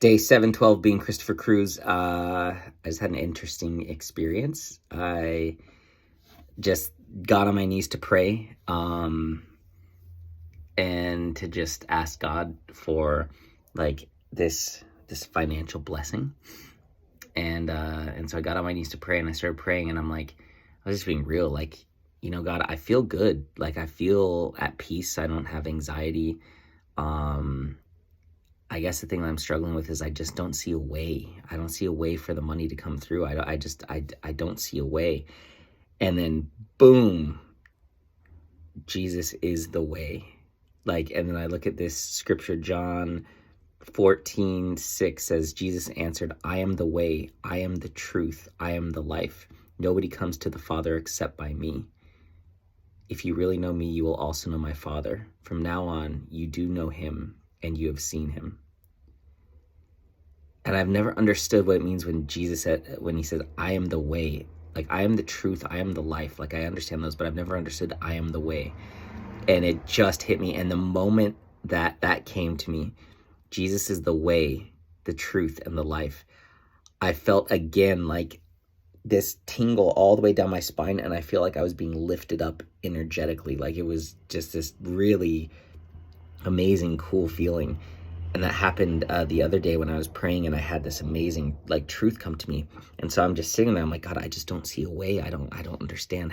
Day 712 being Christopher Cruz. I just had an interesting experience. I just got on my knees to pray and to just ask God for like this financial blessing. And so I got on my knees to pray and I started praying and I'm like, I was just being real, like, God, I feel good. Like I feel at peace. I don't have anxiety. I guess the thing that I'm struggling with is I just don't see a way. I don't see a way for the money to come through. I don't see a way. And then boom, Jesus is the way. And then I look at this scripture, John 14:6 says, Jesus answered, I am the way, I am the truth, I am the life. Nobody comes to the Father except by me. If you really know me, you will also know my Father. From now on, you do know him and you have seen him. And I've never understood what it means when Jesus said, when he said, I am the way, like I am the truth, I am the life. Like I understand those, but I've never understood I am the way. And it just hit me. And the moment that came to me, Jesus is the way, the truth, and the life, I felt again like this tingle all the way down my spine. And I feel like I was being lifted up energetically. Like it was just this really amazing, cool feeling. And that happened the other day when I was praying and I had this amazing like truth come to me. And so I'm just sitting there. I'm like, God, I just don't see a way. I don't understand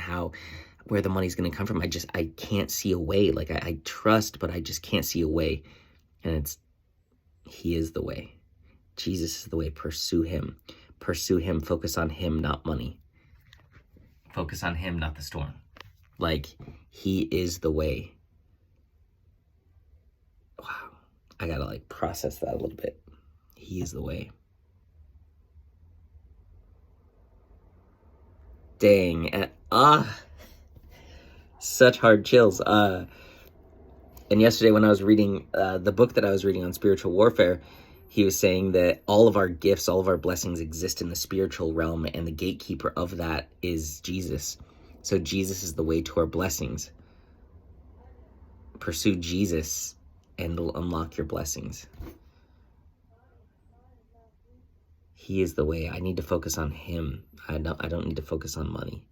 where the money's going to come from. I can't see a way. Like I trust, but I just can't see a way. And he is the way. Jesus is the way. Pursue him. Pursue him. Focus on him, not money. Focus on him, not the storm. Like he is the way. Wow. I gotta like process that a little bit. He is the way. Dang. And such hard chills. And yesterday when I was reading the book that I was reading on spiritual warfare, he was saying that all of our gifts, all of our blessings exist in the spiritual realm, and the gatekeeper of that is Jesus. So Jesus is the way to our blessings. Pursue Jesus and it'll unlock your blessings. He is the way. I need to focus on him. I don't need to focus on money.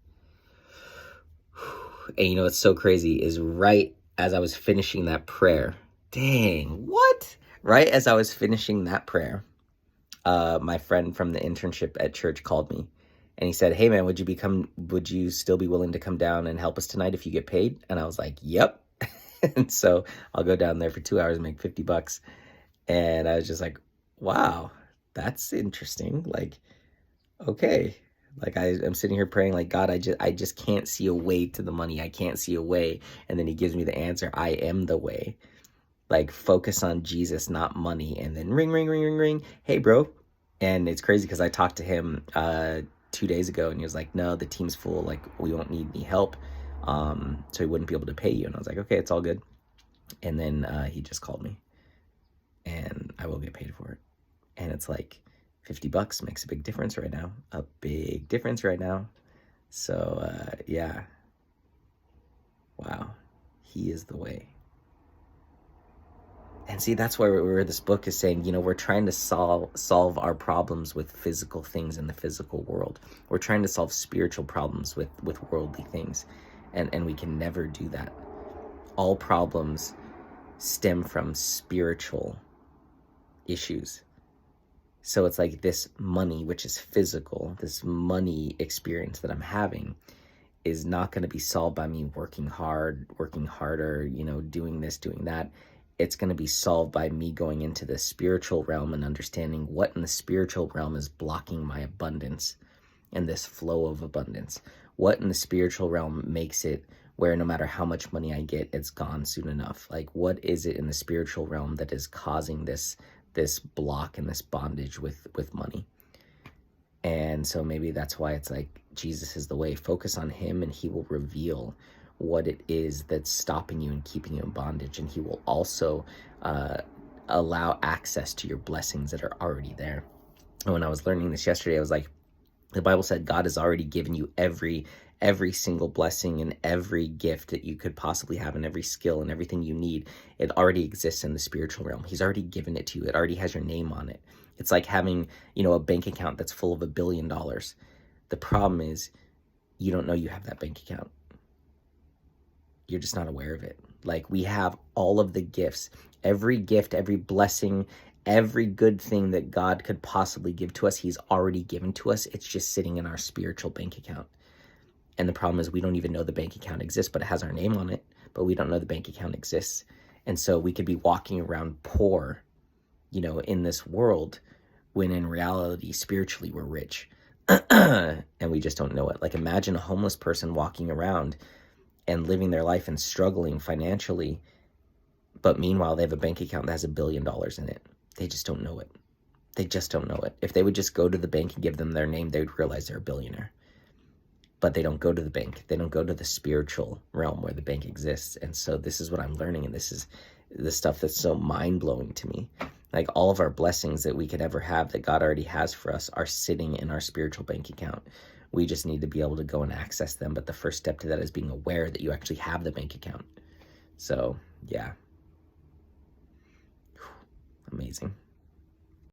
And what's so crazy is right as I was finishing that prayer, dang, what? Right as I was finishing that prayer, my friend from the internship at church called me and he said, hey man, would you still be willing to come down and help us tonight if you get paid? And I was like, yep. And so I'll go down there for 2 hours and make $50. And I was just like, wow, that's interesting. Like, okay. Like I'm sitting here praying like, God, I just can't see a way to the money. I can't see a way. And then he gives me the answer. I am the way. Like focus on Jesus, not money. And then ring, ring, ring, ring, ring. Hey bro. And it's crazy because I talked to him 2 days ago and he was like, no, the team's full. Like we won't need any help. So he wouldn't be able to pay you. And I was like, okay, it's all good. And then he just called me and I will get paid for it. And it's like $50 makes a big difference right now. A big difference right now. So yeah. Wow. He is the way. And see, that's where this book is saying, we're trying to solve our problems with physical things in the physical world. We're trying to solve spiritual problems with worldly things. And we can never do that. All problems stem from spiritual issues. So it's like this money, which is physical, this money experience that I'm having is not going to be solved by me working harder, doing this, doing that. It's going to be solved by me going into the spiritual realm and understanding what in the spiritual realm is blocking my abundance and this flow of abundance. What in the spiritual realm makes it where no matter how much money I get, it's gone soon enough? Like, what is it in the spiritual realm that is causing this block and this bondage with money? And so maybe that's why it's like Jesus is the way. Focus on him and he will reveal what it is that's stopping you and keeping you in bondage. And he will also allow access to your blessings that are already there. And when I was learning this yesterday, I was like, the Bible said God has already given you every every single blessing and every gift that you could possibly have, and every skill and everything you need, it already exists in the spiritual realm. He's already given it to you. It already has your name on it. It's like having, a bank account that's full of $1 billion. The problem is you don't know you have that bank account. You're just not aware of it. Like, we have all of the gifts, every gift, every blessing, every good thing that God could possibly give to us, he's already given to us. It's just sitting in our spiritual bank account. And the problem is we don't even know the bank account exists, but it has our name on it, but we don't know the bank account exists. And so we could be walking around poor, in this world, when in reality, spiritually, we're rich. And we just don't know it. Like, imagine a homeless person walking around and living their life and struggling financially, but meanwhile, they have a bank account that has $1 billion in it. They just don't know it. They just don't know it. If they would just go to the bank and give them their name, they would realize they're a billionaire. But they don't go to the bank. They don't go to the spiritual realm where the bank exists. And so this is what I'm learning, and this is the stuff that's so mind-blowing to me. Like, all of our blessings that we could ever have that God already has for us are sitting in our spiritual bank account. We just need to be able to go and access them. But the first step to that is being aware that you actually have the bank account. So, yeah. Amazing.